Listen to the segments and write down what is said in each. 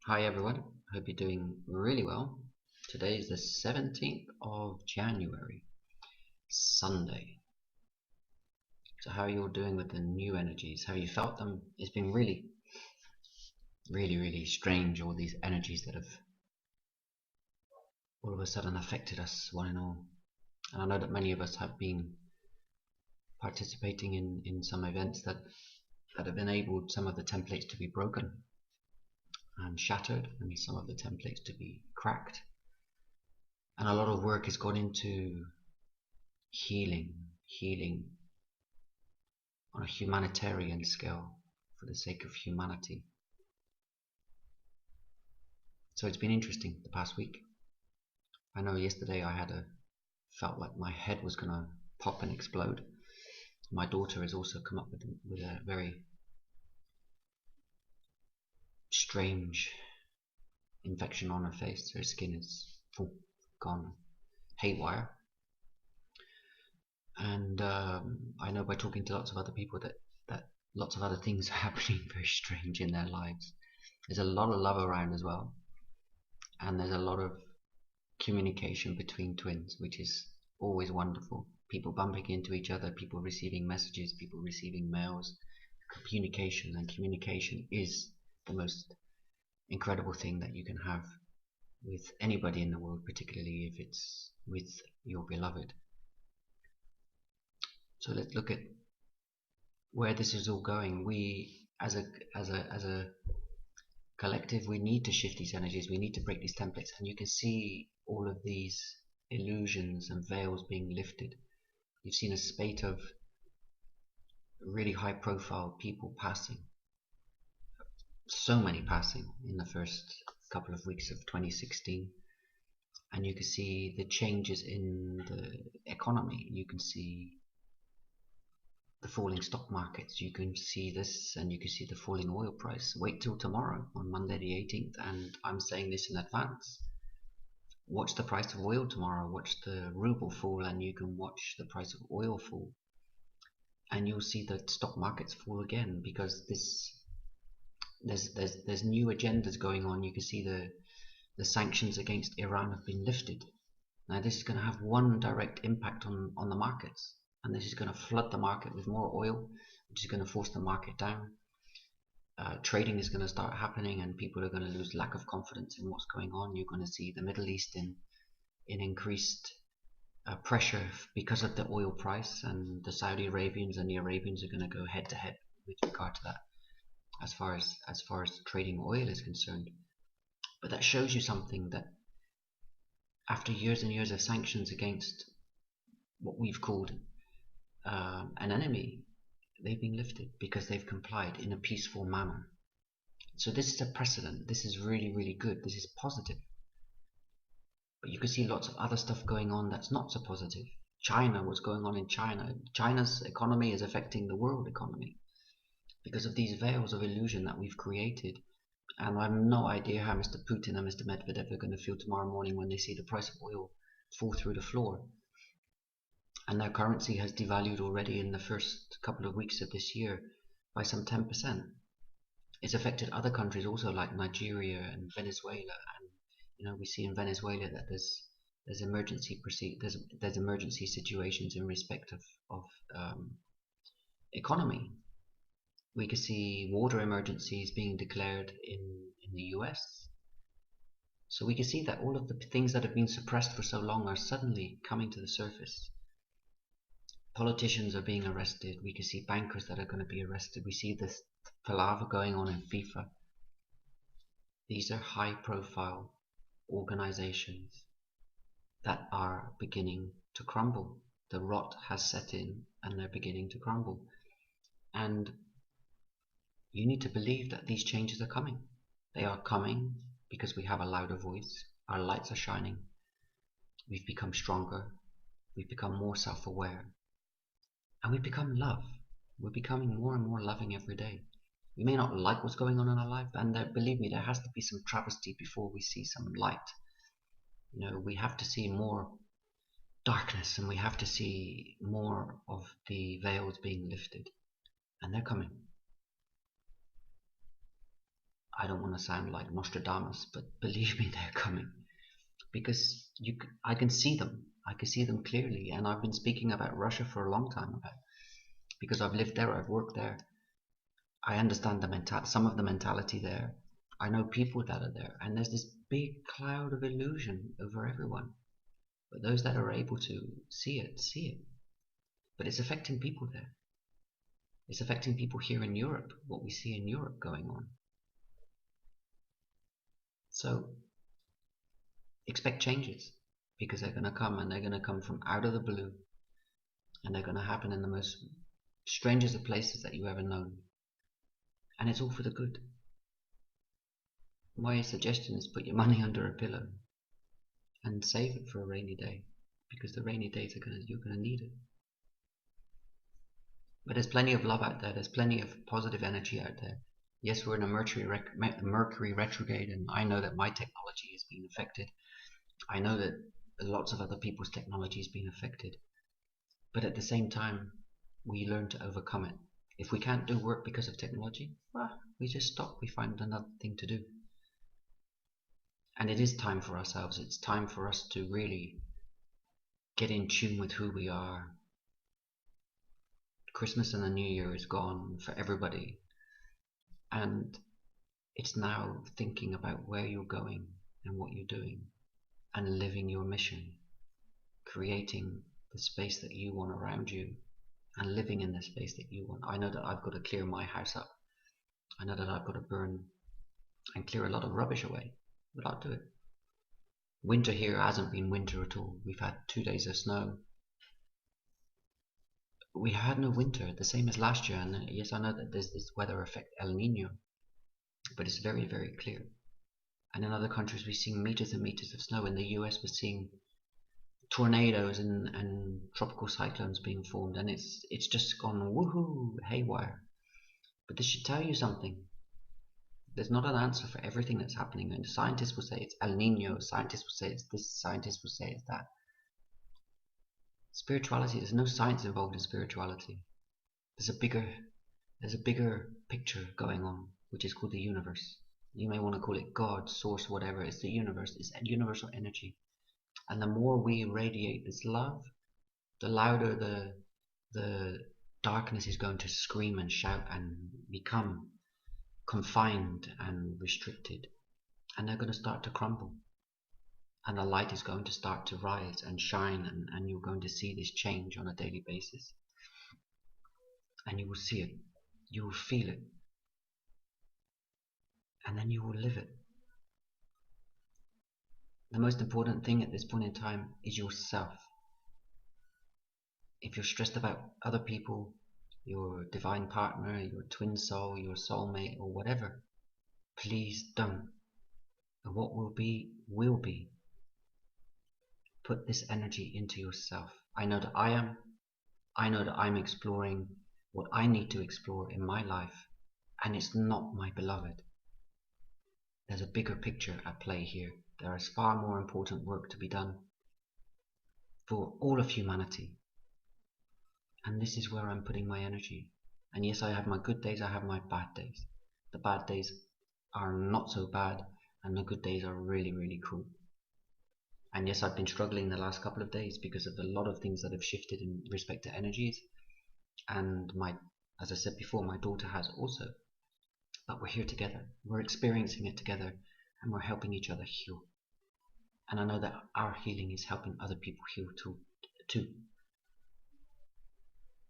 Hi everyone, hope you're doing really well. Today is the 17th of January, Sunday. So how are you all doing with the new energies? Have you felt them? It's been really strange, all these energies that have all of a sudden affected us one and all. And I know that many of us have been participating in some events that have enabled some of the templates to be broken and shattered and some of the templates to be cracked. And a lot of work has gone into healing on a humanitarian scale for the sake of humanity. So it's been interesting the past week. I know yesterday felt like my head was gonna pop and explode. My daughter has also come up with a very strange infection on her face. Her skin is gone haywire. And I know by talking to lots of other people that lots of other things are happening very strange in their lives. There's a lot of love around as well. And there's a lot of communication between twins, which is always wonderful. People bumping into each other, people receiving messages, people receiving mails, communication is the most incredible thing that you can have with anybody in the world, particularly if it's with your beloved. So let's look at where this is all going. We as a collective, we need to shift these energies, we need to break these templates, and you can see all of these illusions and veils being lifted. You've seen a spate of really high profile people passing, so many passing in the first couple of weeks of 2016, and you can see the changes in the economy. You can see the falling stock markets, you can see this, and you can see the falling oil price. Wait till tomorrow on Monday the 18th, and I'm saying this in advance. Watch the price of oil tomorrow, watch the ruble fall, and you can watch the price of oil fall, and you'll see the stock markets fall again, because there's new agendas going on. You can see the sanctions against Iran have been lifted. Now this is going to have one direct impact on the markets, and this is going to flood the market with more oil, which is going to force the market down. Trading is going to start happening, and people are going to lose lack of confidence in what's going on. You're going to see the Middle East in increased pressure because of the oil price, and the Saudi Arabians and the Arabians are going to go head to head with regard to that, as far as trading oil is concerned. But that shows you something, that after years and years of sanctions against what we've called an enemy, they've been lifted because they've complied in a peaceful manner. So this is a precedent. This is really good. This is positive. But you can see lots of other stuff going on that's not so positive. China, what's going on in China? China's economy is affecting the world economy because of these veils of illusion that we've created. And I have no idea how Mr. Putin and Mr. Medvedev are going to feel tomorrow morning when they see the price of oil fall through the floor. And their currency has devalued already in the first couple of weeks of this year by some 10%. It's affected other countries also, like Nigeria and Venezuela. And we see in Venezuela that there's emergency situations in respect of economy. We can see water emergencies being declared in the US. So we can see that all of the things that have been suppressed for so long are suddenly coming to the surface. Politicians are being arrested. We can see bankers that are going to be arrested. We see this palaver going on in FIFA. These are high profile organizations that are beginning to crumble. The rot has set in and they're beginning to crumble. And you need to believe that these changes are coming. They are coming because we have a louder voice. Our lights are shining. We've become stronger. We've become more self-aware. And we've become love. We're becoming more and more loving every day. We may not like what's going on in our life, and believe me, there has to be some travesty before we see some light. We have to see more darkness, and we have to see more of the veils being lifted. And they're coming. I don't want to sound like Nostradamus, but believe me, they're coming, because I can see them. I can see them clearly, and I've been speaking about Russia for a long time because I've lived there, I've worked there. I understand some of the mentality there. I know people that are there, and there's this big cloud of illusion over everyone. But those that are able to see it, see it. But it's affecting people there. It's affecting people here in Europe, what we see in Europe going on. So expect changes, because they're going to come, and they're going to come from out of the blue, and they're going to happen in the most strangest of places that you've ever known. And it's all for the good. My suggestion is put your money under a pillow and save it for a rainy day, because the rainy days you're gonna need it. But there's plenty of love out there. There's plenty of positive energy out there. Yes, we're in a Mercury retrograde, and I know that my technology is being affected. I know that lots of other people's technology is being affected. But at the same time, we learn to overcome it. If we can't do work because of technology, well, we just stop. We find another thing to do. And it is time for ourselves. It's time for us to really get in tune with who we are. Christmas and the New Year is gone for everybody. And it's now thinking about where you're going and what you're doing and living your mission, creating the space that you want around you and living in the space that you want. I know that I've got to clear my house up. I know that I've got to burn and clear a lot of rubbish away, but I'll do it. Winter here hasn't been winter at all. We've had 2 days of snow. We had no winter, the same as last year. And yes, I know that there's this weather effect, El Nino, but it's very, very clear. And in other countries, we're seeing meters and meters of snow. In the US, we're seeing tornadoes and tropical cyclones being formed, and it's just gone woohoo, haywire. But this should tell you something. There's not an answer for everything that's happening, and scientists will say it's El Nino, scientists will say it's this, scientists will say it's that. Spirituality, there's no science involved in spirituality. There's a bigger picture going on, which is called the universe. You may want to call it God, source, whatever. It's the universe. It's a universal energy. And the more we radiate this love, the louder the darkness is going to scream and shout and become confined and restricted. And they're going to start to crumble. And the light is going to start to rise and shine, and you're going to see this change on a daily basis. And you will see it. You will feel it. And then you will live it. The most important thing at this point in time is yourself. If you're stressed about other people, your divine partner, your twin soul, your soulmate, or whatever, please don't. What will be, will be. Put this energy into yourself. I know that I am. I know that I'm exploring what I need to explore in my life, and it's not my beloved. There's a bigger picture at play here. There is far more important work to be done for all of humanity. And this is where I'm putting my energy. And yes, I have my good days, I have my bad days. The bad days are not so bad, and the good days are really, really cool. And yes, I've been struggling the last couple of days because of a lot of things that have shifted in respect to energies. And as I said before, my daughter has also. But we're here together. We're experiencing it together, and we're helping each other heal. And I know that our healing is helping other people heal too.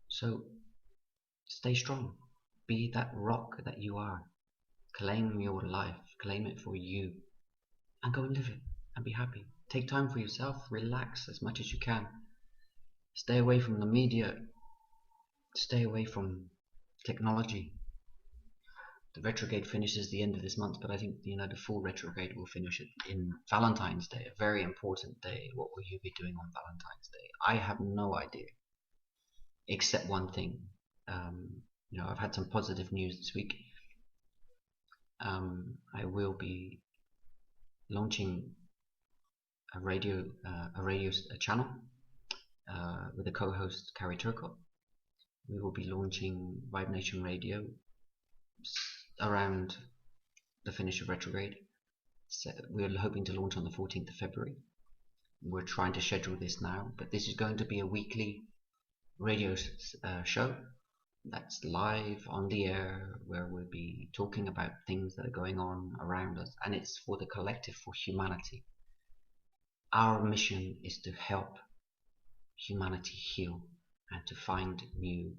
So stay strong. Be that rock that you are. Claim your life. Claim it for you. And go and live it. And be happy. Take time for yourself. Relax as much as you can. Stay away from the media. Stay away from technology. The retrograde finishes the end of this month, but I think the full retrograde will finish in Valentine's Day, a very important day. What will you be doing on Valentine's Day? I have no idea, except one thing. I've had some positive news this week. I will be launching a radio channel with a co-host, Carrie Turcott. We will be launching Vibe Nation Radio around the finish of retrograde. So we're hoping to launch on the 14th of February. We're trying to schedule this now, but this is going to be a weekly radio show that's live on the air, where we'll be talking about things that are going on around us, and it's for the collective, for humanity. Our mission is to help humanity heal and to find new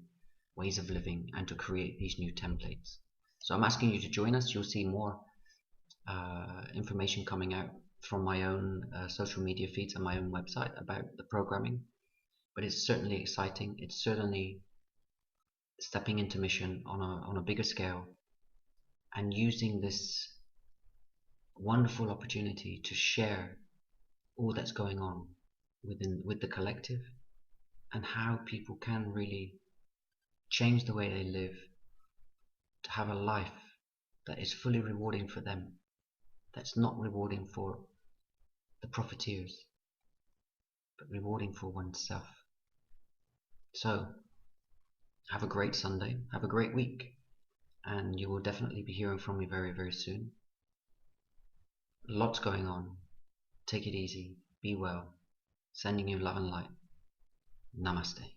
ways of living and to create these new templates. So I'm asking you to join us. You'll see more information coming out from my own social media feeds and my own website about the programming. But it's certainly exciting. It's certainly stepping into mission on a bigger scale and using this wonderful opportunity to share all that's going on with the collective and how people can really change the way they live to have a life that is fully rewarding for them, that's not rewarding for the profiteers, but rewarding for oneself. So have a great Sunday, have a great week, and you will definitely be hearing from me very, very soon. Lots going on. Take it easy, be well, sending you love and light. Namaste.